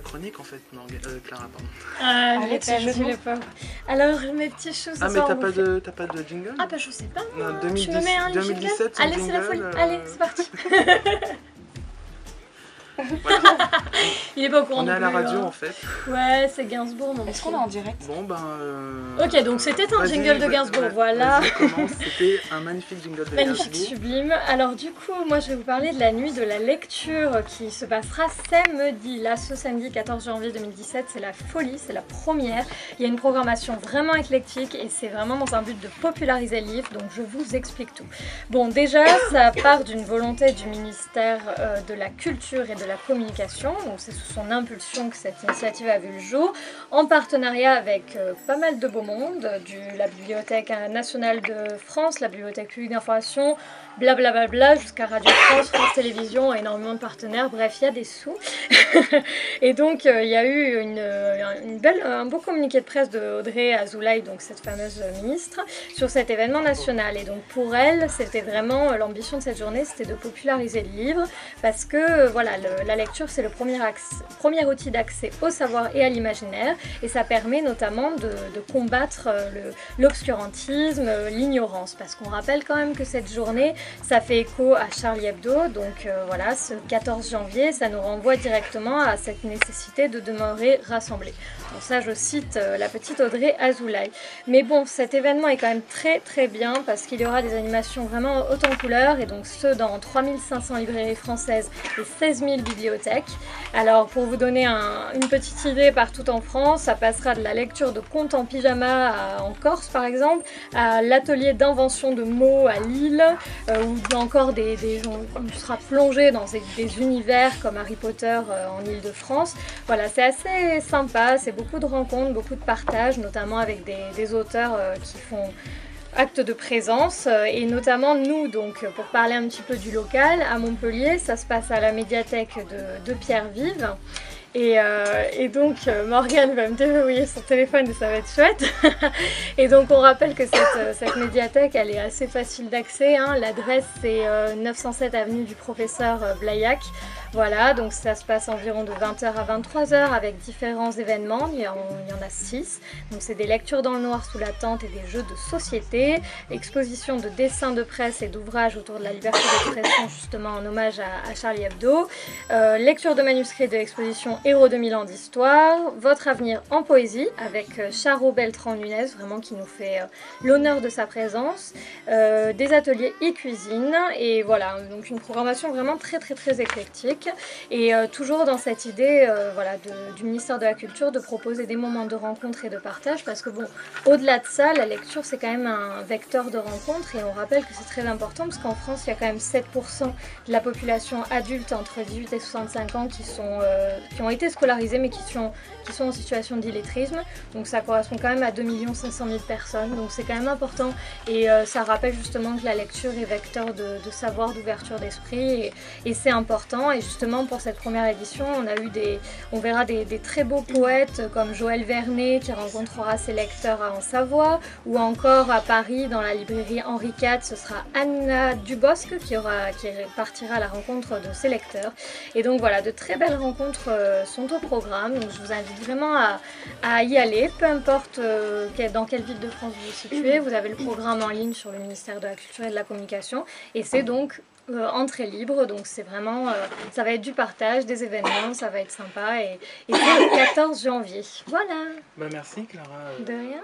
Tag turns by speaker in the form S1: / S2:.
S1: chronique en fait, Clara, pardon.
S2: Ah,
S3: les petits jeux de mots.
S2: le pauvre. Alors, mes petits choux ce
S1: Ah, mais
S2: soir,
S1: t'as pas de jingle?
S2: Ah bah je sais pas.
S1: Non,
S2: Tu me mets un
S1: 2017,
S2: jingle. Allez, c'est la folie. Allez, c'est parti.
S1: Voilà.
S2: Il est pas au courant.
S1: On est à la
S2: non plus,
S1: radio
S2: hein.
S1: en fait.
S2: Ouais, c'est Gainsbourg.
S3: Est-ce qu'on est en direct?
S1: Bon ben...
S2: Ok, donc c'était un jingle de Gainsbourg, voilà.
S1: C'était un magnifique jingle de
S2: Magnifique,
S1: Gainsbourg.
S2: sublime. Alors du coup, moi je vais vous parler de la nuit de la lecture qui se passera samedi. Là, ce samedi 14 janvier 2017, c'est la folie, c'est la première. Il y a une programmation vraiment éclectique et c'est vraiment dans un but de populariser le livre, donc je vous explique tout. Bon, déjà, ça part d'une volonté du ministère de la Culture et de la Communication, donc c'est sous son impulsion que cette initiative a vu le jour, en partenariat avec pas mal de beau monde, la Bibliothèque nationale de France, la Bibliothèque publique d'information, blablabla, jusqu'à Radio France, France Télévisions, énormément de partenaires, bref, il y a des sous. Et donc, il y a eu un beau communiqué de presse de Audrey Azoulay, donc cette fameuse ministre, sur cet événement national. Et donc, pour elle, c'était vraiment l'ambition de cette journée, c'était de populariser le livre, parce que, voilà, la lecture, c'est le premier outil d'accès au savoir et à l'imaginaire, et ça permet notamment de combattre l'obscurantisme, l'ignorance, parce qu'on rappelle quand même que cette journée, ça fait écho à Charlie Hebdo, donc voilà, ce 14 janvier, ça nous renvoie directement à cette nécessité de demeurer rassemblés. Donc ça, je cite la petite Audrey Azoulay. Mais bon, cet événement est quand même très très bien, parce qu'il y aura des animations vraiment hautes en couleurs, et donc ce dans 3500 librairies françaises et 16 000 bibliothèques. Alors pour vous donner une petite idée, partout en France, ça passera de la lecture de contes en pyjama en Corse par exemple, à l'atelier d'invention de mots à Lille, ou encore on sera plongé dans des univers comme Harry Potter en Île-de-France. Voilà, c'est assez sympa, c'est beaucoup de rencontres, beaucoup de partages, notamment avec des auteurs qui font acte de présence, et notamment nous, donc pour parler un petit peu du local, à Montpellier, ça se passe à la médiathèque de Pierre-Vive. Et donc Morgane va me déverrouiller son téléphone et ça va être chouette. Et donc on rappelle que cette médiathèque, elle est assez facile d'accès, hein. L'adresse c'est 907 avenue du professeur Blaillac. Voilà, donc ça se passe environ de 20h à 23h avec différents événements, il y en a 6. Donc c'est des lectures dans le noir sous la tente et des jeux de société, exposition de dessins de presse et d'ouvrages autour de la liberté d'expression, justement en hommage à Charlie Hebdo, lecture de manuscrits de l'exposition Héros de 1000 ans d'histoire, votre avenir en poésie avec Charo Beltran-Nunez, vraiment qui nous fait l'honneur de sa présence, des ateliers e-cuisine, et voilà, donc une programmation vraiment très très très éclectique. Et toujours dans cette idée voilà, du ministère de la Culture de proposer des moments de rencontre et de partage, parce que bon, au-delà de ça, la lecture c'est quand même un vecteur de rencontre, et on rappelle que c'est très important parce qu'en France il y a quand même 7% de la population adulte entre 18 et 65 ans qui ont été scolarisés mais qui sont en situation d'illettrisme, donc ça correspond quand même à 2 500 000 personnes, donc c'est quand même important, et ça rappelle justement que la lecture est vecteur de savoir, d'ouverture d'esprit, et c'est important. Et justement pour cette première édition, on verra des très beaux poètes comme Joël Vernet qui rencontrera ses lecteurs en Savoie, ou encore à Paris dans la librairie Henri IV, ce sera Anna Dubosc qui partira à la rencontre de ses lecteurs. Et donc voilà, de très belles rencontres sont au programme, donc je vous invite vraiment à y aller, peu importe dans quelle ville de France vous vous situez. Vous avez le programme en ligne sur le ministère de la Culture et de la Communication, et c'est donc entrée libre, donc c'est vraiment, ça va être du partage, des événements, ça va être sympa, et c'est le 14 janvier. Voilà.
S1: Bah merci Clara.
S2: De rien.